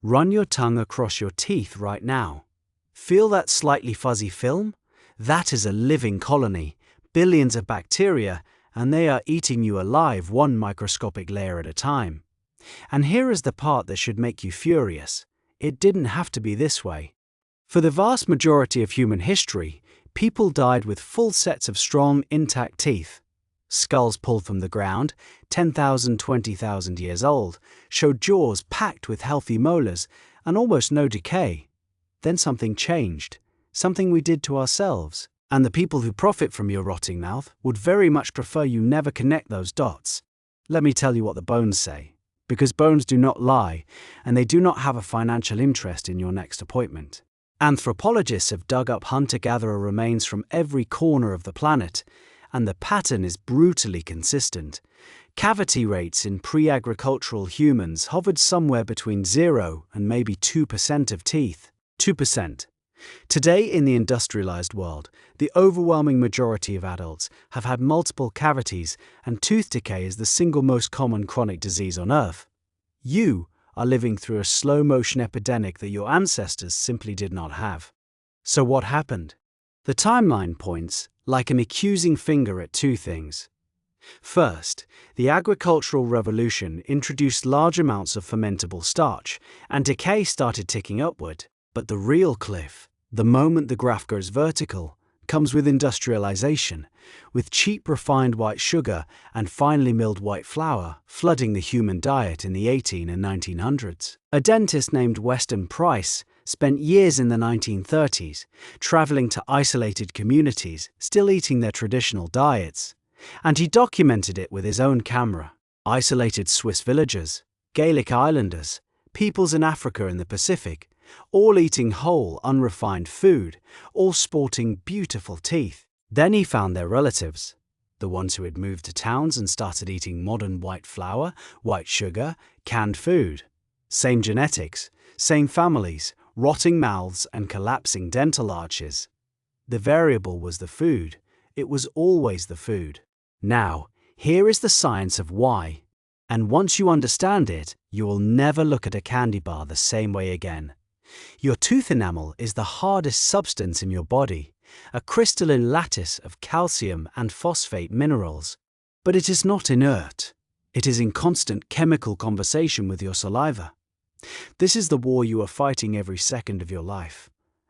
Run your tongue across your teeth right now. Feel that slightly fuzzy film? That is a living colony, billions of bacteria, and they are eating you alive one microscopic layer at a time. And here is the part that should make you furious. It didn't have to be this way. For the vast majority of human history, people died with full sets of strong, intact teeth. Skulls pulled from the ground, 10,000, 20,000 years old, showed jaws packed with healthy molars and almost no decay. Then something changed, something we did to ourselves, and the people who profit from your rotting mouth would very much prefer you never connect those dots. Let me tell you what the bones say, because bones do not lie, and they do not have a financial interest in your next appointment. Anthropologists have dug up hunter-gatherer remains from every corner of the planet, and the pattern is brutally consistent. Cavity rates in pre-agricultural humans hovered somewhere between 0 and maybe 2% of teeth. 2%. Today, in the industrialized world, the overwhelming majority of adults have had multiple cavities, and tooth decay is the single most common chronic disease on Earth. You are living through a slow-motion epidemic that your ancestors simply did not have. So what happened? The timeline points, like an accusing finger, at two things. First, the agricultural revolution introduced large amounts of fermentable starch, and decay started ticking upward. But the real cliff, the moment the graph goes vertical, comes with industrialization, with cheap refined white sugar and finely milled white flour flooding the human diet in the 1800s and 1900s. A dentist named Weston Price spent years in the 1930s traveling to isolated communities still eating their traditional diets, and he documented it with his own camera. Isolated Swiss villagers, Gaelic Islanders, peoples in Africa and the Pacific, all eating whole, unrefined food, all sporting beautiful teeth. Then he found their relatives, the ones who had moved to towns and started eating modern white flour, white sugar, canned food. Same genetics, same families, rotting mouths and collapsing dental arches. The variable was the food. It was always the food. Now, here is the science of why. And once you understand it, you will never look at a candy bar the same way again. Your tooth enamel is the hardest substance in your body, a crystalline lattice of calcium and phosphate minerals. But it is not inert. It is in constant chemical conversation with your saliva. This is the war you are fighting every second of your life.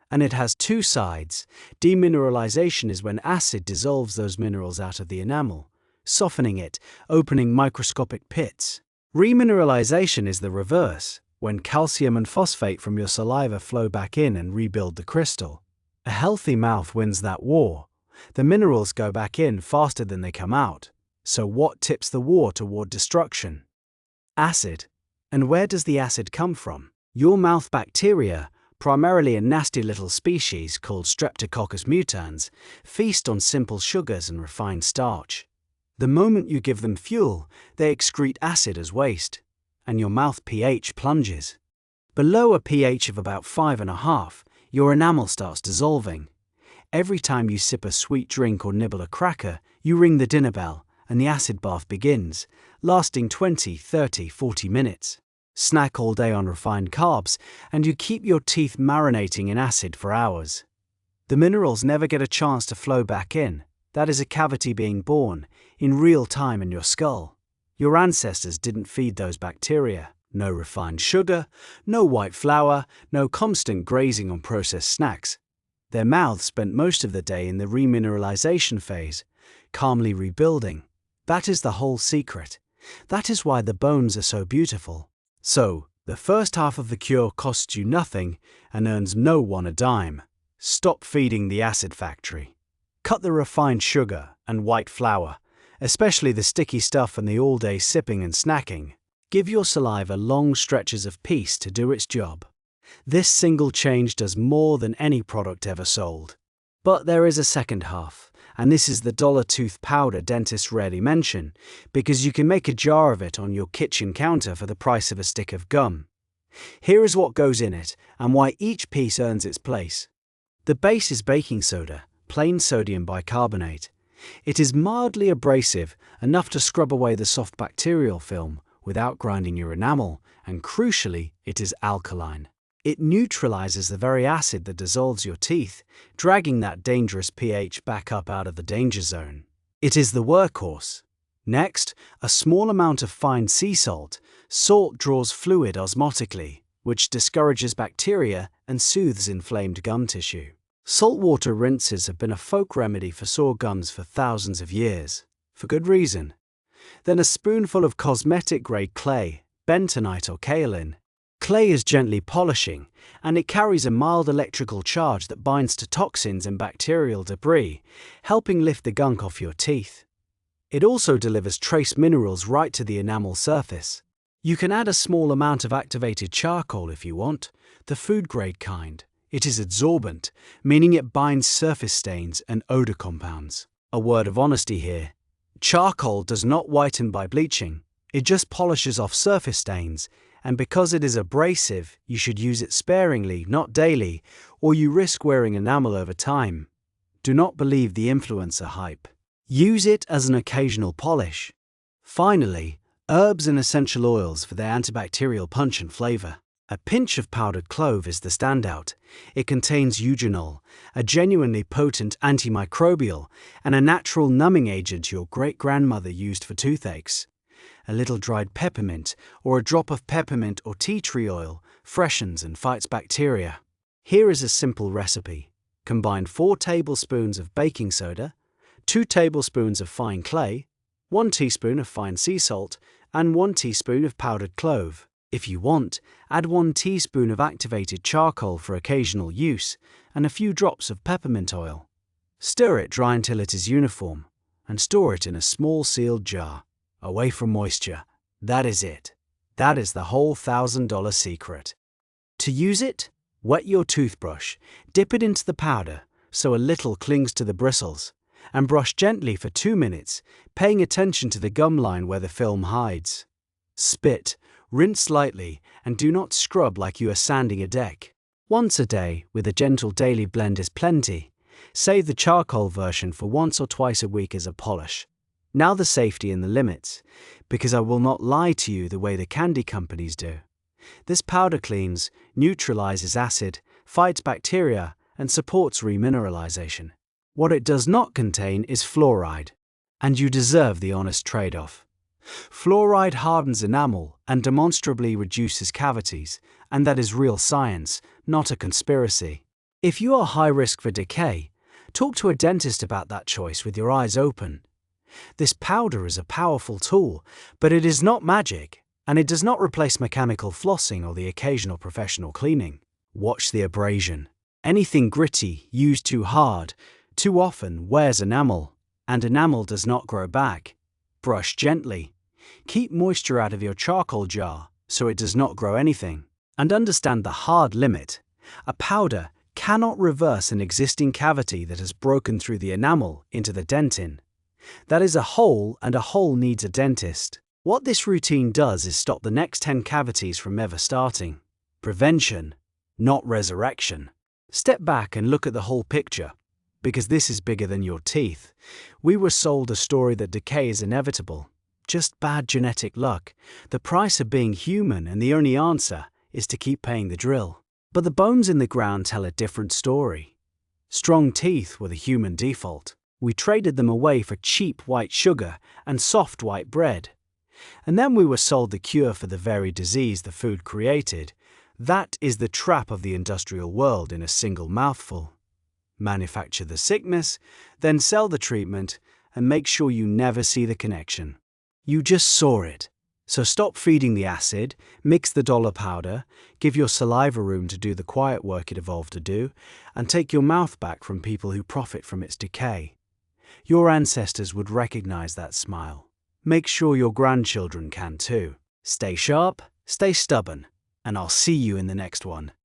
And it has two sides. Demineralization is when acid dissolves those minerals out of the enamel, softening it, opening microscopic pits. Remineralization is the reverse, when calcium and phosphate from your saliva flow back in and rebuild the crystal. A healthy mouth wins that war. The minerals go back in faster than they come out. So what tips the war toward destruction? Acid. And where does the acid come from? Your mouth bacteria, primarily a nasty little species called Streptococcus mutans, feast on simple sugars and refined starch. The moment you give them fuel, they excrete acid as waste, and your mouth pH plunges. Below a pH of about 5.5, your enamel starts dissolving. Every time you sip a sweet drink or nibble a cracker, you ring the dinner bell, and the acid bath begins, lasting 20, 30, 40 minutes. Snack all day on refined carbs, and you keep your teeth marinating in acid for hours. The minerals never get a chance to flow back in. That is a cavity being born, in real time in your skull. Your ancestors didn't feed those bacteria. No refined sugar, no white flour, no constant grazing on processed snacks. Their mouths spent most of the day in the remineralization phase, calmly rebuilding. That is the whole secret. That is why the bones are so beautiful. So, the first half of the cure costs you nothing and earns no one a dime. Stop feeding the acid factory. Cut the refined sugar and white flour, especially the sticky stuff and the all-day sipping and snacking. Give your saliva long stretches of peace to do its job. This single change does more than any product ever sold. But there is a second half, and this is the dollar tooth powder dentists rarely mention, because you can make a jar of it on your kitchen counter for the price of a stick of gum. Here is what goes in it, and why each piece earns its place. The base is baking soda, plain sodium bicarbonate. It is mildly abrasive, enough to scrub away the soft bacterial film, without grinding your enamel, and crucially, it is alkaline. It neutralizes the very acid that dissolves your teeth, dragging that dangerous pH back up out of the danger zone. It is the workhorse. Next, a small amount of fine sea salt. Salt draws fluid osmotically, which discourages bacteria and soothes inflamed gum tissue. Saltwater rinses have been a folk remedy for sore gums for thousands of years, for good reason. Then a spoonful of cosmetic-grade clay, bentonite or kaolin. Clay is gently polishing, and it carries a mild electrical charge that binds to toxins and bacterial debris, helping lift the gunk off your teeth. It also delivers trace minerals right to the enamel surface. You can add a small amount of activated charcoal if you want, the food-grade kind. It is adsorbent, meaning it binds surface stains and odor compounds. A word of honesty here. Charcoal does not whiten by bleaching. It just polishes off surface stains, and because it is abrasive, you should use it sparingly, not daily, or you risk wearing enamel over time. Do not believe the influencer hype. Use it as an occasional polish. Finally, herbs and essential oils for their antibacterial punch and flavor. A pinch of powdered clove is the standout. It contains eugenol, a genuinely potent antimicrobial, and a natural numbing agent your great-grandmother used for toothaches. A little dried peppermint or a drop of peppermint or tea tree oil freshens and fights bacteria. Here is a simple recipe. Combine 4 tablespoons of baking soda, 2 tablespoons of fine clay, 1 teaspoon of fine sea salt, and 1 teaspoon of powdered clove. If you want, add 1 teaspoon of activated charcoal for occasional use and a few drops of peppermint oil. Stir it dry until it is uniform and store it in a small sealed jar, away from moisture. That is it. That is the whole $1,000 secret. To use it, wet your toothbrush, dip it into the powder so a little clings to the bristles, and brush gently for 2 minutes, paying attention to the gum line where the film hides. Spit, rinse lightly, and do not scrub like you are sanding a deck. Once a day with a gentle daily blend is plenty. Save the charcoal version for once or twice a week as a polish. Now the safety and the limits, because I will not lie to you the way the candy companies do. This powder cleans, neutralizes acid, fights bacteria, and supports remineralization. What it does not contain is fluoride, and you deserve the honest trade-off. Fluoride hardens enamel and demonstrably reduces cavities, and that is real science, not a conspiracy. If you are high risk for decay, talk to a dentist about that choice with your eyes open. This powder is a powerful tool, but it is not magic, and it does not replace mechanical flossing or the occasional professional cleaning. Watch the abrasion. Anything gritty, used too hard, too often wears enamel, and enamel does not grow back. Brush gently. Keep moisture out of your charcoal jar so it does not grow anything. And understand the hard limit. A powder cannot reverse an existing cavity that has broken through the enamel into the dentin. That is a hole, and a hole needs a dentist. What this routine does is stop the next 10 cavities from ever starting. Prevention, not resurrection. Step back and look at the whole picture, because this is bigger than your teeth. We were sold a story that decay is inevitable. Just bad genetic luck, the price of being human, and the only answer is to keep paying the drill. But the bones in the ground tell a different story. Strong teeth were the human default. We traded them away for cheap white sugar and soft white bread. And then we were sold the cure for the very disease the food created. That is the trap of the industrial world in a single mouthful. Manufacture the sickness, then sell the treatment, and make sure you never see the connection. You just saw it. So stop feeding the acid, mix the dollar powder, give your saliva room to do the quiet work it evolved to do, and take your mouth back from people who profit from its decay. Your ancestors would recognize that smile. Make sure your grandchildren can too. Stay sharp, stay stubborn, and I'll see you in the next one.